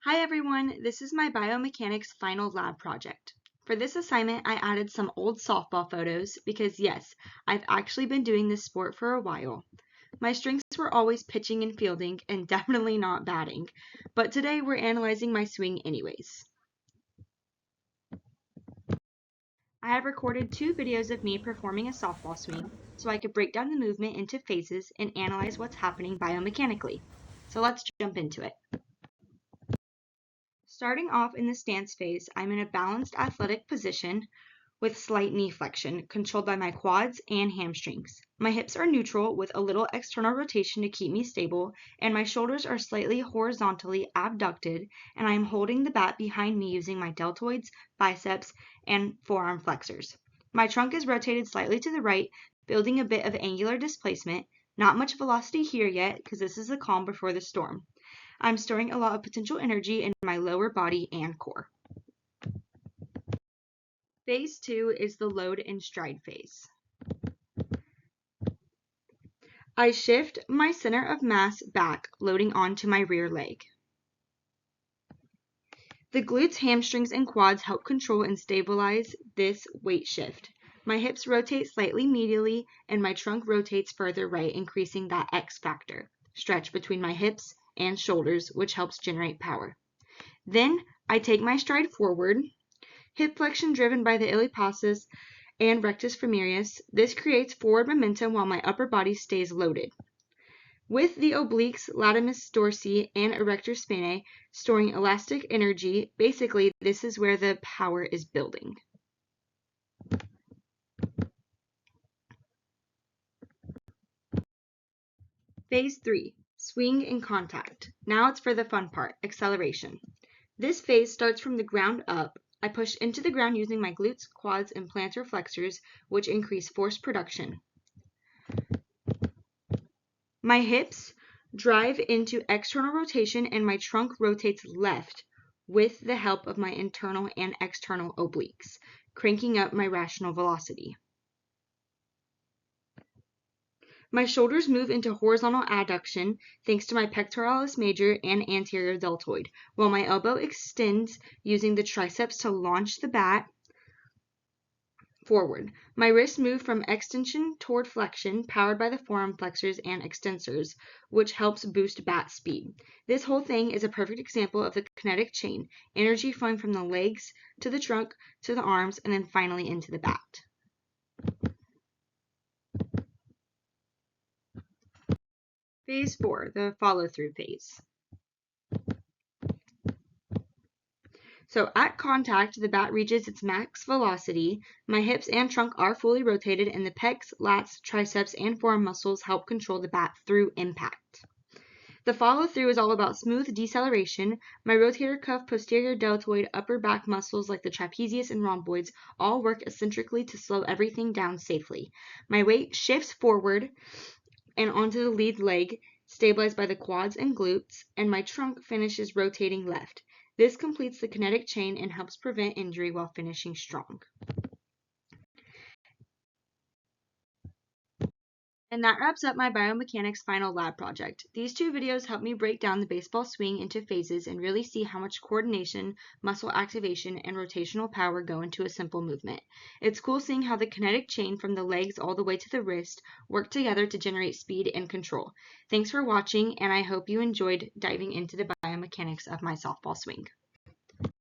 Hi everyone, this is my biomechanics final lab project. For this assignment, I added some old softball photos because yes, I've actually been doing this sport for a while. My strengths were always pitching and fielding and definitely not batting, but today we're analyzing my swing anyways. I have recorded 2 videos of me performing a softball swing so I could break down the movement into phases and analyze what's happening biomechanically. So let's jump into it. Starting off in the stance phase, I'm in a balanced athletic position with slight knee flexion, controlled by my quads and hamstrings. My hips are neutral with a little external rotation to keep me stable, and my shoulders are slightly horizontally abducted, and I am holding the bat behind me using my deltoids, biceps, and forearm flexors. My trunk is rotated slightly to the right, building a bit of angular displacement. Not much velocity here yet, because this is the calm before the storm. I'm storing a lot of potential energy in my lower body and core. Phase 2 is the load and stride phase. I shift my center of mass back, loading onto my rear leg. The glutes, hamstrings, and quads help control and stabilize this weight shift. My hips rotate slightly medially, and my trunk rotates further right, increasing that X factor, stretch between my hips and shoulders, which helps generate power. Then I take my stride forward, hip flexion driven by the iliopsoas and rectus femoris. This creates forward momentum while my upper body stays loaded. With the obliques, latissimus dorsi, and erector spinae storing elastic energy, basically this is where the power is building. Phase 3, swing and contact. Now it's for the fun part, acceleration. This phase starts from the ground up. I push into the ground using my glutes, quads, and plantar flexors, which increase force production. My hips drive into external rotation and my trunk rotates left with the help of my internal and external obliques, cranking up my rational velocity. My shoulders move into horizontal adduction thanks to my pectoralis major and anterior deltoid, while my elbow extends using the triceps to launch the bat forward. My wrists move from extension toward flexion, powered by the forearm flexors and extensors, which helps boost bat speed. This whole thing is a perfect example of the kinetic chain, energy flowing from the legs to the trunk to the arms and then finally into the bat. Phase 4, the follow-through phase. So at contact, the bat reaches its max velocity. My hips and trunk are fully rotated, and the pecs, lats, triceps, and forearm muscles help control the bat through impact. The follow-through is all about smooth deceleration. My rotator cuff, posterior deltoid, upper back muscles like the trapezius and rhomboids all work eccentrically to slow everything down safely. My weight shifts forward and onto the lead leg, stabilized by the quads and glutes, and my trunk finishes rotating left. This completes the kinetic chain and helps prevent injury while finishing strong. And that wraps up my biomechanics final lab project. These 2 videos help me break down the baseball swing into phases and really see how much coordination, muscle activation, and rotational power go into a simple movement. It's cool seeing how the kinetic chain from the legs all the way to the wrist work together to generate speed and control. Thanks for watching, and I hope you enjoyed diving into the biomechanics of my softball swing.